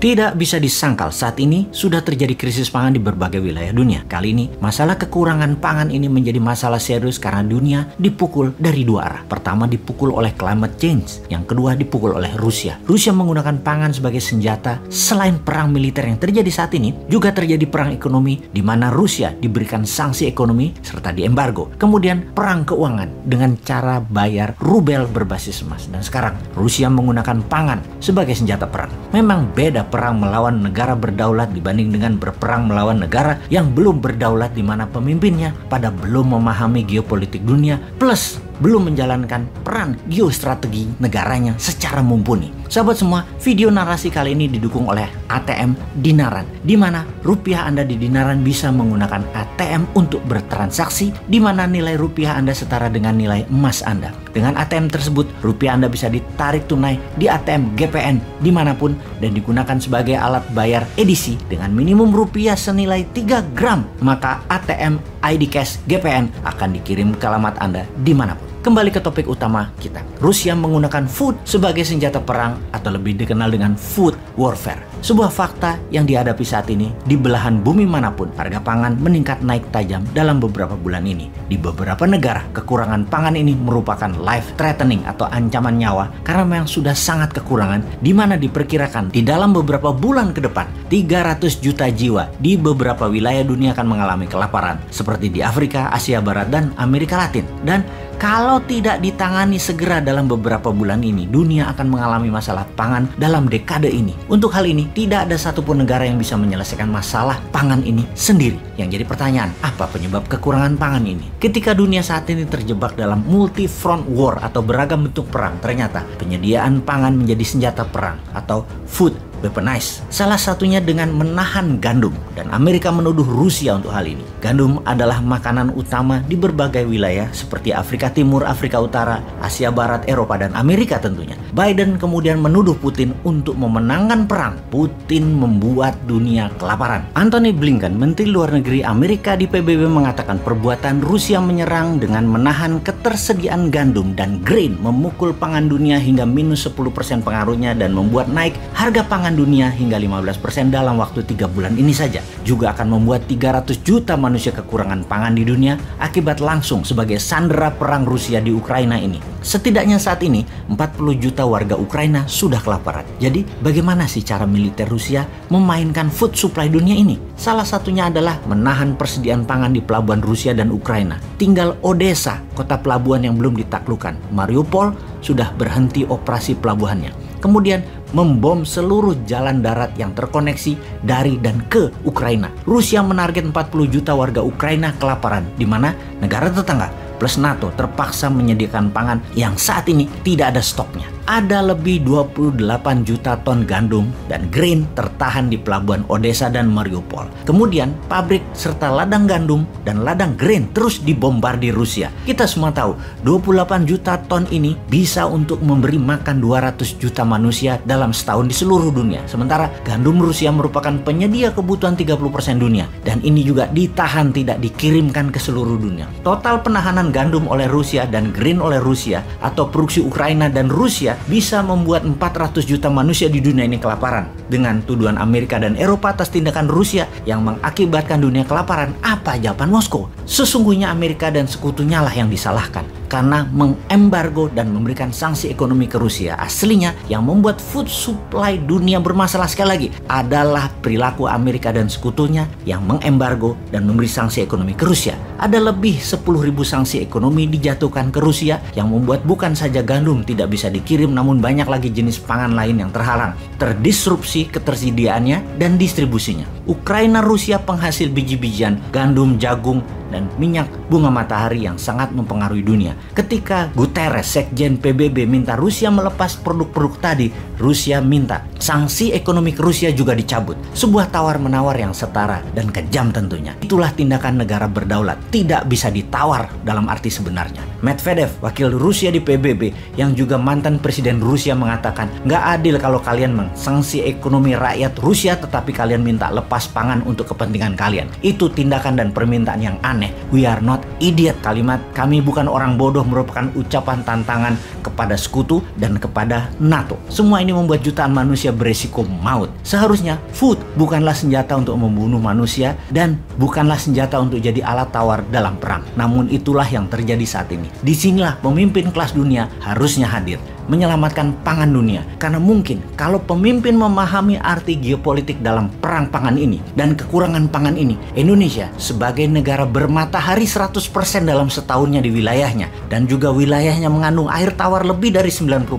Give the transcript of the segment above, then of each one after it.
Tidak bisa disangkal saat ini sudah terjadi krisis pangan di berbagai wilayah dunia. Kali ini masalah kekurangan pangan ini menjadi masalah serius karena dunia dipukul dari dua arah. Pertama dipukul oleh climate change, yang kedua dipukul oleh Rusia. Rusia menggunakan pangan sebagai senjata. Selain perang militer yang terjadi saat ini, juga terjadi perang ekonomi di mana Rusia diberikan sanksi ekonomi serta diembargo. Kemudian perang keuangan dengan cara bayar rubel berbasis emas. Dan sekarang Rusia menggunakan pangan sebagai senjata perang. Memang beda perang melawan negara berdaulat dibanding dengan berperang melawan negara yang belum berdaulat di mana pemimpinnya pada belum memahami geopolitik dunia plus belum menjalankan peran geostrategi negaranya secara mumpuni. Sahabat semua, video narasi kali ini didukung oleh ATM Dinaran, di mana rupiah Anda di Dinaran bisa menggunakan ATM untuk bertransaksi, di mana nilai rupiah Anda setara dengan nilai emas Anda. Dengan ATM tersebut, rupiah Anda bisa ditarik tunai di ATM GPN dimanapun dan digunakan sebagai alat bayar edisi dengan minimum rupiah senilai 3 gram. Maka ATM ID Cash GPN akan dikirim ke alamat Anda dimanapun. Kembali ke topik utama kita. Rusia menggunakan food sebagai senjata perang atau lebih dikenal dengan food warfare. Sebuah fakta yang dihadapi saat ini di belahan bumi manapun, harga pangan meningkat naik tajam dalam beberapa bulan ini. Di beberapa negara, kekurangan pangan ini merupakan life threatening atau ancaman nyawa karena memang sudah sangat kekurangan, di mana diperkirakan di dalam beberapa bulan ke depan 300 juta jiwa di beberapa wilayah dunia akan mengalami kelaparan seperti di Afrika, Asia Barat, dan Amerika Latin. Dan kalau tidak ditangani segera dalam beberapa bulan ini, dunia akan mengalami masalah pangan dalam dekade ini. Untuk hal ini, tidak ada satupun negara yang bisa menyelesaikan masalah pangan ini sendiri. Yang jadi pertanyaan, apa penyebab kekurangan pangan ini? Ketika dunia saat ini terjebak dalam multi-front war atau beragam bentuk perang, ternyata penyediaan pangan menjadi senjata perang atau food weaponized. Salah satunya dengan menahan gandum, dan Amerika menuduh Rusia untuk hal ini. Gandum adalah makanan utama di berbagai wilayah seperti Afrika Timur, Afrika Utara, Asia Barat, Eropa, dan Amerika tentunya. Biden kemudian menuduh Putin untuk memenangkan perang. Putin membuat dunia kelaparan. Antony Blinken, Menteri Luar Negeri Amerika di PBB, mengatakan perbuatan Rusia menyerang dengan menahan ketersediaan gandum dan grain memukul pangan dunia hingga minus 10% pengaruhnya dan membuat naik harga pangan dunia hingga 15% dalam waktu 3 bulan ini saja. Juga akan membuat 300 juta manusia kekurangan pangan di dunia akibat langsung sebagai sandera perang Rusia di Ukraina ini. Setidaknya saat ini 40 juta warga Ukraina sudah kelaparan. Jadi bagaimana sih cara militer Rusia memainkan food supply dunia ini? Salah satunya adalah menahan persediaan pangan di pelabuhan Rusia dan Ukraina. Tinggal Odessa, kota pelabuhan yang belum ditaklukkan. Mariupol sudah berhenti operasi pelabuhannya. Kemudian membom seluruh jalan darat yang terkoneksi dari dan ke Ukraina. Rusia menarget 40 juta warga Ukraina kelaparan, di mana negara tetangga plus NATO terpaksa menyediakan pangan yang saat ini tidak ada stoknya. Ada lebih 28 juta ton gandum dan grain tertahan di pelabuhan Odessa dan Mariupol. Kemudian pabrik serta ladang gandum dan ladang grain terus dibombardir Rusia. Kita semua tahu 28 juta ton ini bisa untuk memberi makan 200 juta manusia dalam setahun di seluruh dunia. Sementara gandum Rusia merupakan penyedia kebutuhan 30% dunia, dan ini juga ditahan tidak dikirimkan ke seluruh dunia. Total penahanan gandum oleh Rusia dan grain oleh Rusia atau produksi Ukraina dan Rusia bisa membuat 400 juta manusia di dunia ini kelaparan. Dengan tuduhan Amerika dan Eropa atas tindakan Rusia yang mengakibatkan dunia kelaparan, apa jawaban Moskow? Sesungguhnya Amerika dan sekutunya lah yang disalahkan karena mengembargo dan memberikan sanksi ekonomi ke Rusia. Aslinya yang membuat food supply dunia bermasalah sekali lagi adalah perilaku Amerika dan sekutunya yang mengembargo dan memberi sanksi ekonomi ke Rusia. Ada lebih 10.000 sanksi ekonomi dijatuhkan ke Rusia yang membuat bukan saja gandum tidak bisa dikirim, namun banyak lagi jenis pangan lain yang terhalang, terdisrupsi ketersediaannya dan distribusinya. Ukraina Rusia penghasil biji-bijian, gandum, jagung, dan minyak bunga matahari yang sangat mempengaruhi dunia. Ketika Guterres, Sekjen PBB, minta Rusia melepas produk-produk tadi, Rusia minta sanksi ekonomi ke Rusia juga dicabut. Sebuah tawar-menawar yang setara dan kejam tentunya. Itulah tindakan negara berdaulat, tidak bisa ditawar dalam arti sebenarnya. Medvedev, wakil Rusia di PBB yang juga mantan presiden Rusia, mengatakan nggak adil kalau kalian mengsanksi ekonomi rakyat Rusia tetapi kalian minta lepas pangan untuk kepentingan kalian. Itu tindakan dan permintaan yang aneh. aneh. We are not idiot. Kalimat "kami bukan orang bodoh" merupakan ucapan tantangan kepada sekutu dan kepada NATO. Semua ini membuat jutaan manusia beresiko maut. Seharusnya food bukanlah senjata untuk membunuh manusia dan bukanlah senjata untuk jadi alat tawar dalam perang. Namun itulah yang terjadi saat ini. Disinilah pemimpin kelas dunia harusnya hadir, menyelamatkan pangan dunia. Karena mungkin kalau pemimpin memahami arti geopolitik dalam perang pangan ini dan kekurangan pangan ini, Indonesia sebagai negara bermatahari 100% dalam setahunnya di wilayahnya, dan juga wilayahnya mengandung air tawar lebih dari 90%,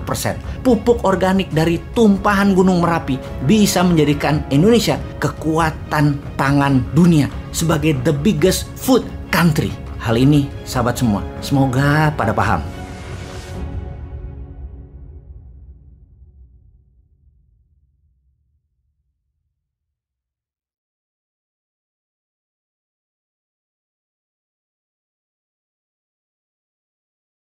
pupuk organik dari tumpahan Gunung Merapi, bisa menjadikan Indonesia kekuatan pangan dunia sebagai the biggest food country. Hal ini, sahabat semua, semoga pada paham.